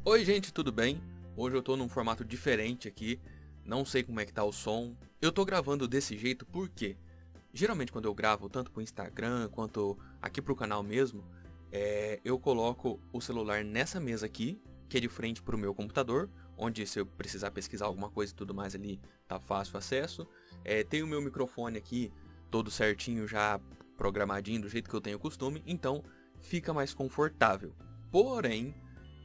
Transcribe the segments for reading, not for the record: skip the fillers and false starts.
Oi gente, tudo bem? Hoje eu tô num formato diferente aqui, não sei como é que tá o som. Eu tô gravando desse jeito porque, geralmente quando eu gravo, tanto pro Instagram quanto aqui pro canal mesmo, eu coloco o celular nessa mesa aqui, que é de frente pro meu computador, onde se eu precisar pesquisar alguma coisa e tudo mais ali, tá fácil acesso. Tem o meu microfone aqui, todo certinho já programadinho do jeito que eu tenho costume, então fica mais confortável. Porém,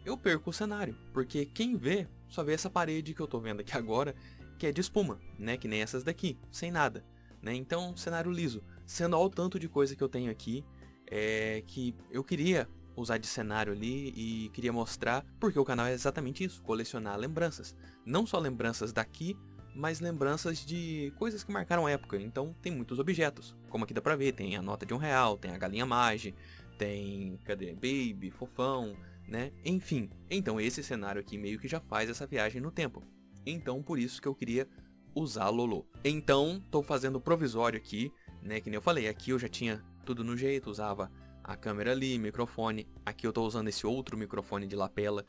eu perco o cenário, porque quem vê, só vê essa parede que eu tô vendo aqui agora, que é de espuma, né, que nem essas daqui, sem nada, né, então cenário liso, sendo ao tanto de coisa que eu tenho aqui, que eu queria usar de cenário ali e queria mostrar, porque o canal é exatamente isso, colecionar lembranças, não só lembranças daqui, mas lembranças de coisas que marcaram a época, então tem muitos objetos, como aqui dá pra ver, tem a nota de R$1, tem a galinha Mage, tem, cadê, Baby, Fofão, né? Enfim, então esse cenário aqui meio que já faz essa viagem no tempo. Então por isso que eu queria usar a Lolo. Então tô fazendo provisório aqui, né? Que nem eu falei, aqui eu já tinha tudo no jeito, usava a câmera ali, microfone. Aqui eu tô usando esse outro microfone de lapela.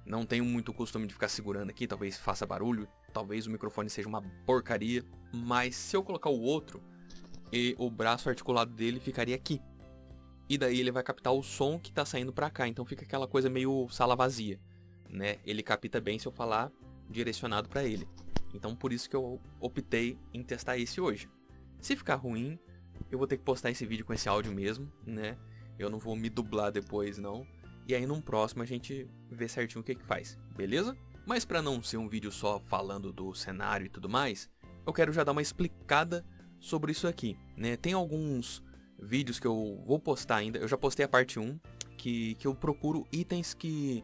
Não tenho muito costume de ficar segurando aqui, talvez faça barulho, talvez o microfone seja uma porcaria. Mas se eu colocar o outro, o braço articulado dele ficaria aqui. E daí ele vai captar o som que tá saindo pra cá, então fica aquela coisa meio sala vazia, né? Ele capta bem se eu falar direcionado pra ele. Então por isso que eu optei em testar esse hoje. Se ficar ruim, eu vou ter que postar esse vídeo com esse áudio mesmo, né? Eu não vou me dublar depois não. E aí num próximo a gente vê certinho o que faz, beleza? Mas pra não ser um vídeo só falando do cenário e tudo mais, eu quero já dar uma explicada sobre isso aqui, né? Tem alguns vídeos que eu vou postar ainda, eu já postei a parte 1, que eu procuro itens que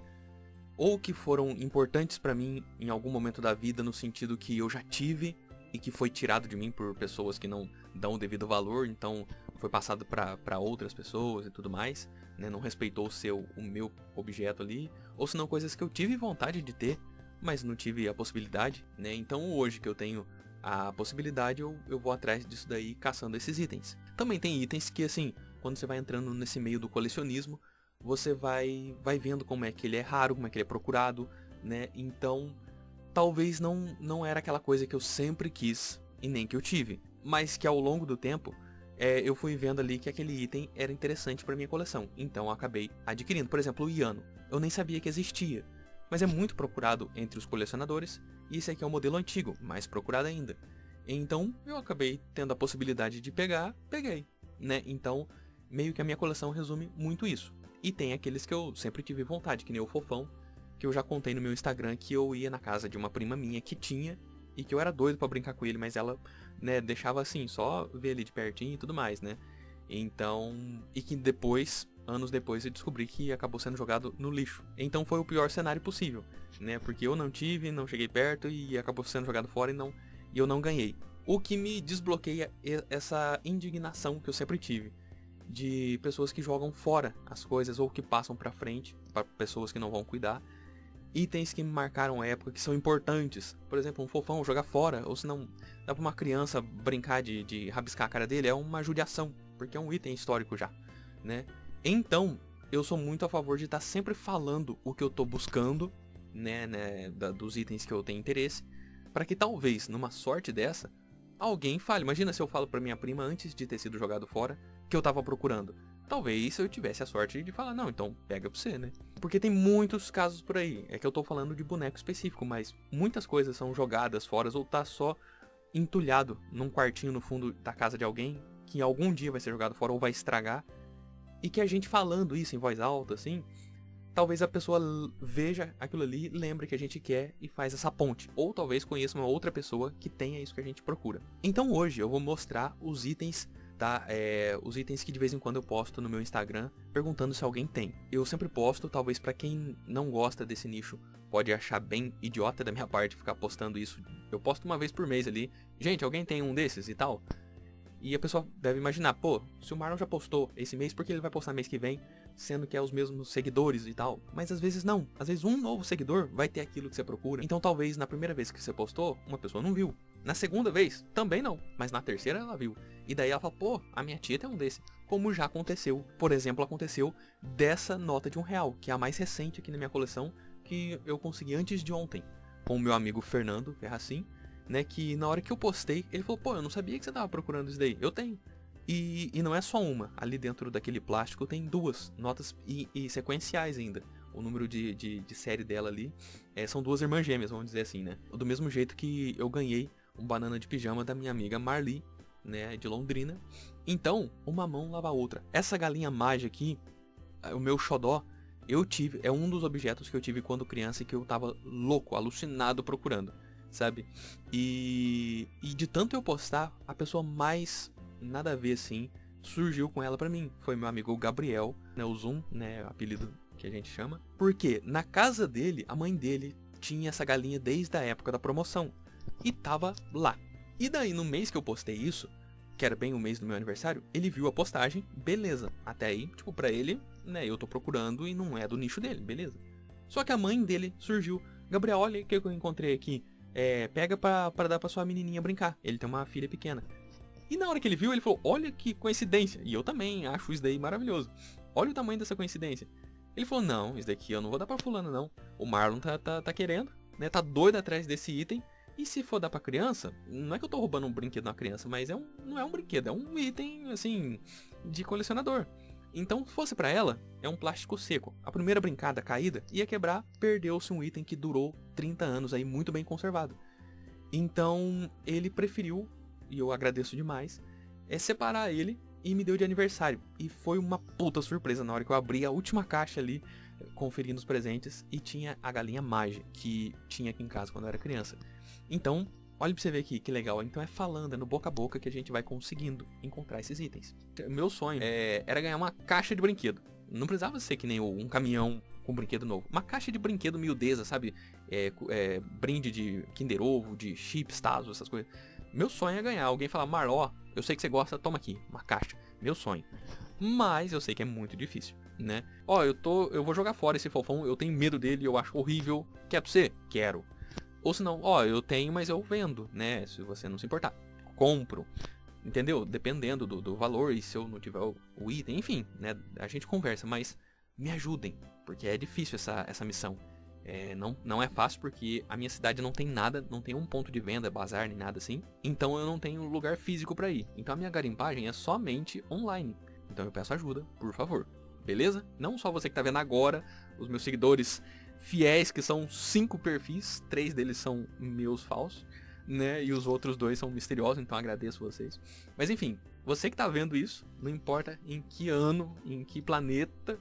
ou que foram importantes pra mim em algum momento da vida, no sentido que eu já tive e que foi tirado de mim por pessoas que não dão o devido valor, então foi passado pra outras pessoas e tudo mais, né? Não respeitou o meu objeto ali, ou senão coisas que eu tive vontade de ter, mas não tive a possibilidade, né? Então hoje que eu tenho a possibilidade, eu vou atrás disso daí caçando esses itens. Também tem itens que, assim, quando você vai entrando nesse meio do colecionismo, você vai vendo como é que ele é raro, como é que ele é procurado, né? Então, talvez não era aquela coisa que eu sempre quis e nem que eu tive, mas que ao longo do tempo, eu fui vendo ali que aquele item era interessante para minha coleção, então eu acabei adquirindo. Por exemplo, o Iano, eu nem sabia que existia, mas é muito procurado entre os colecionadores, e esse aqui é o modelo antigo, mais procurado ainda. Então eu acabei tendo a possibilidade de pegar, peguei, né? Então meio que a minha coleção resume muito isso. E tem aqueles que eu sempre tive vontade, que nem o Fofão, que eu já contei no meu Instagram que eu ia na casa de uma prima minha que tinha, e que eu era doido pra brincar com ele, mas ela, né, deixava assim, só ver ele de pertinho e tudo mais, né? Então, e que depois, anos depois, eu descobri que acabou sendo jogado no lixo. Então foi o pior cenário possível, né? Porque eu não tive, não cheguei perto e acabou sendo jogado fora e eu não ganhei. O que me desbloqueia essa indignação que eu sempre tive de pessoas que jogam fora as coisas ou que passam pra frente para pessoas que não vão cuidar. Itens que me marcaram a época, que são importantes. Por exemplo, um Fofão jogar fora, ou se não dá pra uma criança brincar de rabiscar a cara dele, é uma judiação, porque é um item histórico já, né? Então, eu sou muito a favor de estar sempre falando o que eu tô buscando, né, dos itens que eu tenho interesse, para que talvez, numa sorte dessa, alguém fale. Imagina se eu falo pra minha prima antes de ter sido jogado fora, que eu tava procurando. Talvez eu tivesse a sorte de falar, não, então pega pra você, né? Porque tem muitos casos por aí. É que eu tô falando de boneco específico, mas muitas coisas são jogadas fora ou tá só entulhado num quartinho no fundo da casa de alguém, que algum dia vai ser jogado fora ou vai estragar. E que a gente falando isso em voz alta, assim, talvez a pessoa veja aquilo ali, lembre que a gente quer e faz essa ponte. Ou talvez conheça uma outra pessoa que tenha isso que a gente procura. Então hoje eu vou mostrar os itens, tá? Os itens que de vez em quando eu posto no meu Instagram, perguntando se alguém tem. Eu sempre posto, talvez pra quem não gosta desse nicho, pode achar bem idiota da minha parte ficar postando isso. Eu posto uma vez por mês ali, gente, alguém tem um desses e tal? E a pessoa deve imaginar, pô, se o Marlon já postou esse mês, por que ele vai postar mês que vem, sendo que é os mesmos seguidores e tal? Mas às vezes não, às vezes um novo seguidor vai ter aquilo que você procura. Então talvez na primeira vez que você postou, uma pessoa não viu. Na segunda vez, também não, mas na terceira ela viu. E daí ela fala, pô, a minha tia tem um desse. Como já aconteceu, por exemplo, aconteceu dessa nota de R$1, que é a mais recente aqui na minha coleção, que eu consegui antes de ontem, com o meu amigo Fernando Ferracin, né, que na hora que eu postei, ele falou, pô, eu não sabia que você tava procurando isso daí. Eu tenho. E não é só uma, ali dentro daquele plástico tem 2 notas e sequenciais ainda. O número de série dela ali são 2 irmãs gêmeas, vamos dizer assim, né? Do mesmo jeito que eu ganhei um banana de pijama da minha amiga Marli, né, de Londrina. Então, uma mão lava a outra. Essa galinha mágica aqui, o meu xodó, eu tive, é um dos objetos que eu tive quando criança e que eu tava louco, alucinado procurando, sabe? E de tanto eu postar, a pessoa mais nada a ver assim surgiu com ela pra mim. Foi meu amigo Gabriel, né, o Zoom, né, o apelido que a gente chama. Porque na casa dele, a mãe dele tinha essa galinha desde a época da promoção e tava lá. E daí no mês que eu postei isso, que era bem o mês do meu aniversário, ele viu a postagem, beleza. Até aí, tipo, pra ele, né, eu tô procurando e não é do nicho dele, beleza. Só que a mãe dele surgiu, Gabriel, olha o que eu encontrei aqui, pega pra dar pra sua menininha brincar, ele tem uma filha pequena. E na hora que ele viu, ele falou, olha que coincidência, e eu também acho isso daí maravilhoso. Olha o tamanho dessa coincidência. Ele falou, não, isso daqui eu não vou dar pra fulano não, o Marlon tá querendo, né, tá doido atrás desse item. E se for dar pra criança, não é que eu tô roubando um brinquedo da criança, mas não é um brinquedo, é um item, assim, de colecionador. Então, se fosse pra ela, é um plástico seco. A primeira brincada caída ia quebrar, perdeu-se um item que durou 30 anos aí, muito bem conservado. Então, ele preferiu, e eu agradeço demais, separar ele e me deu de aniversário. E foi uma puta surpresa na hora que eu abri a última caixa ali, conferindo os presentes, e tinha a galinha mágica, que tinha aqui em casa quando eu era criança. Então, olha pra você ver aqui, que legal. Então é falando, é no boca a boca que a gente vai conseguindo encontrar esses itens. Meu sonho era ganhar uma caixa de brinquedo. Não precisava ser que nem um caminhão com brinquedo novo. Uma caixa de brinquedo miudeza, sabe? Brinde de Kinder Ovo, de chips, tazos, essas coisas. Meu sonho é ganhar. Alguém falar, Marló, eu sei que você gosta, toma aqui, uma caixa. Meu sonho. Mas eu sei que é muito difícil, né? Ó, eu vou jogar fora esse fofão, eu tenho medo dele, eu acho horrível. Quer pra você? Quero. Ou se não, ó, eu tenho, mas eu vendo, né? Se você não se importar. Compro. Entendeu? Dependendo do valor, e se eu não tiver o item, enfim, né? A gente conversa, mas me ajudem, porque é difícil essa missão. Não é fácil porque a minha cidade não tem nada, não tem um ponto de venda, bazar, nem nada assim. Então eu não tenho lugar físico pra ir. Então a minha garimpagem é somente online. Então eu peço ajuda, por favor. Beleza? Não só você que tá vendo agora, os meus seguidores fiéis, que são 5 perfis, 3 deles são meus falsos, né? E os outros 2 são misteriosos, então agradeço vocês. Mas enfim, você que tá vendo isso, não importa em que ano, em que planeta,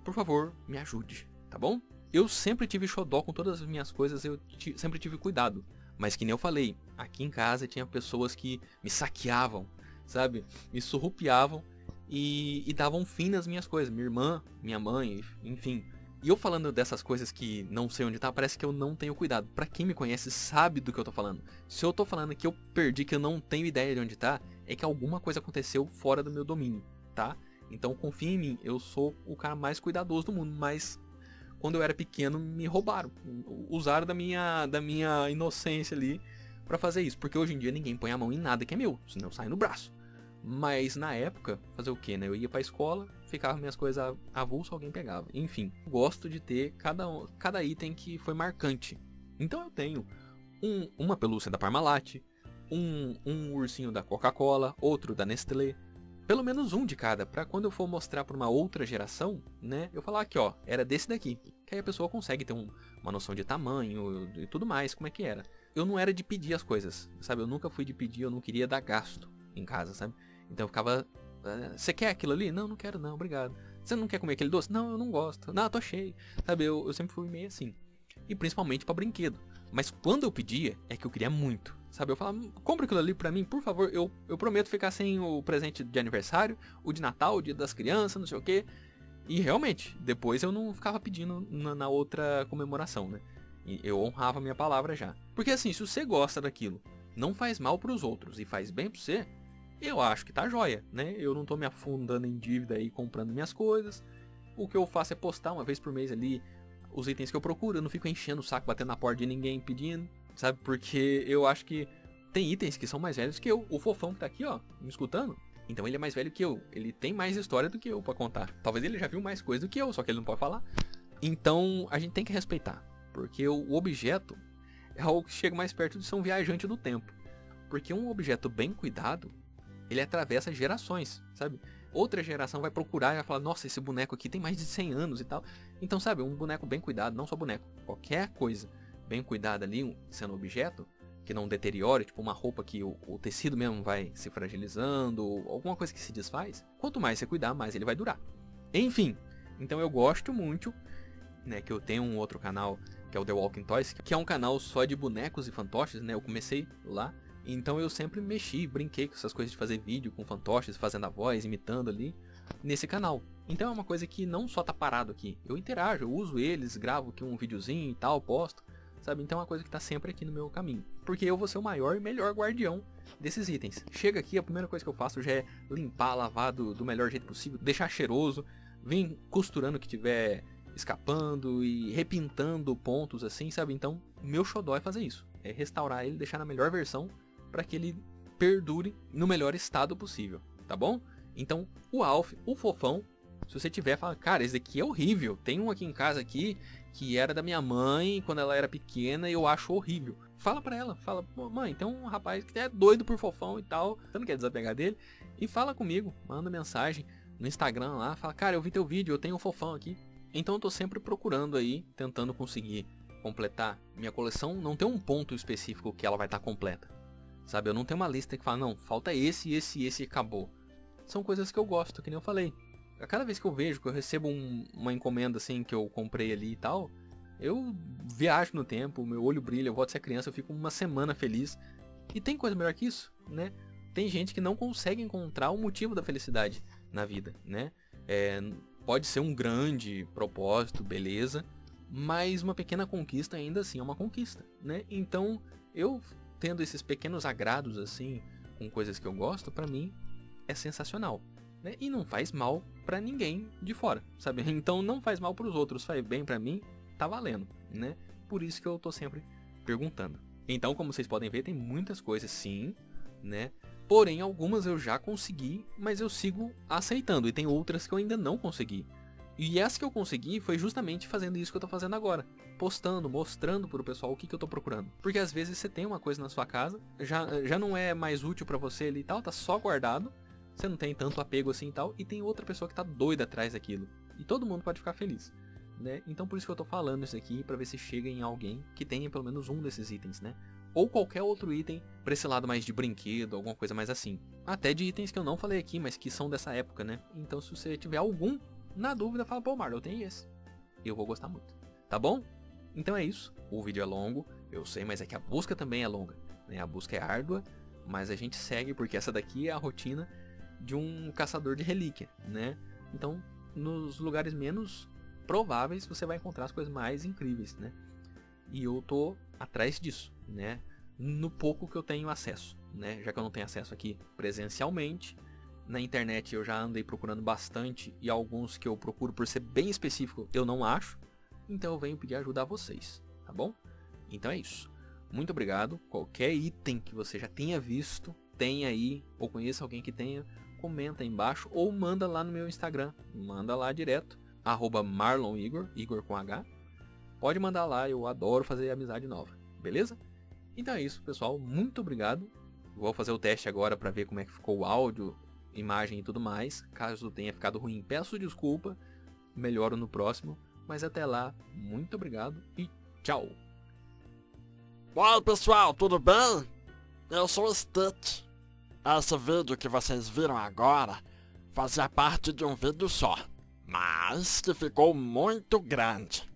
por favor, me ajude, tá bom? Eu sempre tive xodó com todas as minhas coisas, eu sempre tive cuidado. Mas que nem eu falei, aqui em casa tinha pessoas que me saqueavam, sabe? Me surrupiavam e davam fim nas minhas coisas. Minha irmã, minha mãe, enfim. E eu falando dessas coisas que não sei onde tá, parece que eu não tenho cuidado. Pra quem me conhece sabe do que eu tô falando. Se eu tô falando que eu perdi, que eu não tenho ideia de onde tá, é que alguma coisa aconteceu fora do meu domínio, tá? Então confia em mim, eu sou o cara mais cuidadoso do mundo, mas quando eu era pequeno me roubaram. Usaram da minha inocência ali pra fazer isso. Porque hoje em dia ninguém põe a mão em nada que é meu, senão sai no braço. Mas na época, fazer o que, né? Eu ia pra escola, ficava minhas coisas avulso, alguém pegava. Enfim, gosto de ter cada item que foi marcante. Então eu tenho uma pelúcia da Parmalat, um ursinho da Coca-Cola, outro da Nestlé. Pelo menos um de cada, pra quando eu for mostrar pra uma outra geração, né? Eu falar aqui, ó, era desse daqui. Que aí a pessoa consegue ter uma noção de tamanho e tudo mais, como é que era. Eu não era de pedir as coisas, sabe? Eu nunca fui de pedir, eu não queria dar gasto em casa, sabe? Então eu ficava, você quer aquilo ali? Não, não quero não, obrigado. Você não quer comer aquele doce? Não, eu não gosto. Não, tô cheio. Sabe, eu sempre fui meio assim. E principalmente pra brinquedo. Mas quando eu pedia, é que eu queria muito. Sabe, eu falava, compra aquilo ali pra mim, por favor. Eu prometo ficar sem o presente de aniversário, o de Natal, o dia das crianças, não sei o quê. E realmente, depois eu não ficava pedindo na outra comemoração, né? E eu honrava a minha palavra já. Porque assim, se você gosta daquilo, não faz mal pros outros e faz bem pra você, eu acho que tá jóia, né? Eu não tô me afundando em dívida aí comprando minhas coisas. O que eu faço é postar uma vez por mês ali os itens que eu procuro. Eu não fico enchendo o saco, batendo na porta de ninguém pedindo, sabe? Porque eu acho que tem itens que são mais velhos que eu. O fofão que tá aqui, ó, me escutando, então ele é mais velho que eu. Ele tem mais história do que eu pra contar. Talvez ele já viu mais coisa do que eu, só que ele não pode falar. Então a gente tem que respeitar, porque o objeto é algo que chega mais perto de ser um viajante do tempo. Porque um objeto bem cuidado, ele atravessa gerações, sabe? Outra geração vai procurar e vai falar, nossa, esse boneco aqui tem mais de 100 anos e tal. Então, sabe, um boneco bem cuidado, não só boneco, qualquer coisa bem cuidada ali, sendo objeto, que não deteriore, tipo uma roupa que o tecido mesmo vai se fragilizando, ou alguma coisa que se desfaz, quanto mais você cuidar, mais ele vai durar. Enfim, então eu gosto muito, né, que eu tenho um outro canal, que é o The Walking Toys, que é um canal só de bonecos e fantoches, né, eu comecei lá. Então eu sempre mexi, brinquei com essas coisas de fazer vídeo com fantoches, fazendo a voz, imitando ali, nesse canal. Então é uma coisa que não só tá parado aqui, eu interajo, eu uso eles, gravo aqui um videozinho e tal, posto, sabe? Então é uma coisa que tá sempre aqui no meu caminho. Porque eu vou ser o maior e melhor guardião desses itens. Chega aqui, a primeira coisa que eu faço já é limpar, lavar do melhor jeito possível, deixar cheiroso, vem costurando o que tiver escapando e repintando pontos assim, sabe? Então meu xodó é fazer isso, é restaurar ele, deixar na melhor versão, para que ele perdure no melhor estado possível, tá bom? Então, o Alf, o fofão, se você tiver, fala, cara, esse daqui é horrível. Tem um aqui em casa aqui que era da minha mãe quando ela era pequena e eu acho horrível. Fala pra ela, fala, mãe, tem um rapaz que é doido por fofão e tal, você não quer desapegar dele? E fala comigo, manda mensagem no Instagram lá, fala, cara, eu vi teu vídeo, eu tenho um fofão aqui. Então eu tô sempre procurando aí, tentando conseguir completar minha coleção. Não tem um ponto específico que ela vai estar completa. Sabe, eu não tenho uma lista que fala, não, falta esse e acabou. São coisas que eu gosto, que nem eu falei. A cada vez que eu vejo, que eu recebo uma encomenda assim, que eu comprei ali e tal, eu viajo no tempo, meu olho brilha, eu volto a ser criança, eu fico uma semana feliz. E tem coisa melhor que isso, né? Tem gente que não consegue encontrar o motivo da felicidade na vida, né? Pode ser um grande propósito, beleza, mas uma pequena conquista ainda assim é uma conquista, né? Então, eu tendo esses pequenos agrados assim, com coisas que eu gosto, pra mim é sensacional, né? E não faz mal pra ninguém de fora, sabe? Então não faz mal pros outros, faz bem pra mim, tá valendo, né? Por isso que eu tô sempre perguntando. Então, como vocês podem ver, tem muitas coisas sim, né? Porém, algumas eu já consegui, mas eu sigo aceitando, e tem outras que eu ainda não consegui. E essa que eu consegui foi justamente fazendo isso que eu tô fazendo agora. Postando, mostrando pro pessoal o que eu tô procurando. Porque às vezes você tem uma coisa na sua casa, já não é mais útil pra você ali e tal, tá só guardado. Você não tem tanto apego assim e tal, e tem outra pessoa que tá doida atrás daquilo. E todo mundo pode ficar feliz, né? Então por isso que eu tô falando isso aqui, pra ver se chega em alguém que tenha pelo menos um desses itens, né? Ou qualquer outro item pra esse lado mais de brinquedo, alguma coisa mais assim. Até de itens que eu não falei aqui, mas que são dessa época, né? Então se você tiver algum, na dúvida, fala, pô, Marlon, eu tenho esse. Eu vou gostar muito. Tá bom? Então é isso. O vídeo é longo, eu sei, mas é que a busca também é longa, né? A busca é árdua, mas a gente segue porque essa daqui é a rotina de um caçador de relíquia, né? Então, nos lugares menos prováveis, você vai encontrar as coisas mais incríveis, né? E eu tô atrás disso, né? No pouco que eu tenho acesso, né? Já que eu não tenho acesso aqui presencialmente, na internet eu já andei procurando bastante e alguns que eu procuro por ser bem específico eu não acho. Então eu venho pedir ajuda a vocês, tá bom? Então é isso. Muito obrigado. Qualquer item que você já tenha visto, tenha aí, ou conheça alguém que tenha, comenta aí embaixo ou manda lá no meu Instagram. Manda lá direto, @MarlonIgor, Igor com H. Pode mandar lá, eu adoro fazer amizade nova, beleza? Então é isso, pessoal. Muito obrigado. Vou fazer o teste agora para ver como é que ficou o áudio, imagem e tudo mais. Caso tenha ficado ruim, peço desculpa. Melhoro no próximo. Mas até lá, muito obrigado e tchau! Oi pessoal, tudo bem? Eu sou o Stitch. Esse vídeo que vocês viram agora fazia parte de um vídeo só, mas que ficou muito grande.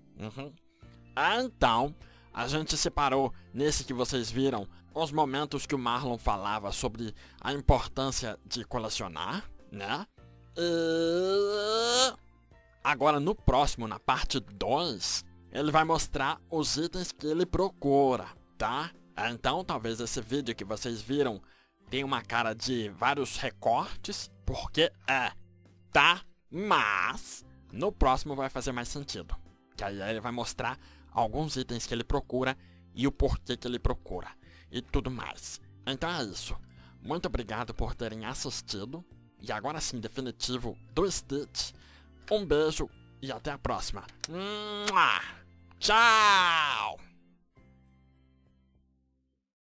Então, a gente separou nesse que vocês viram os momentos que o Marlon falava sobre a importância de colecionar, né? E agora no próximo, na parte 2, ele vai mostrar os itens que ele procura, tá? Então talvez esse vídeo que vocês viram tenha uma cara de vários recortes, porque tá? Mas no próximo vai fazer mais sentido, que aí ele vai mostrar alguns itens que ele procura e o porquê que ele procura e tudo mais. Então é isso. Muito obrigado por terem assistido. E agora sim, definitivo do Stitch. Um beijo e até a próxima. Tchau!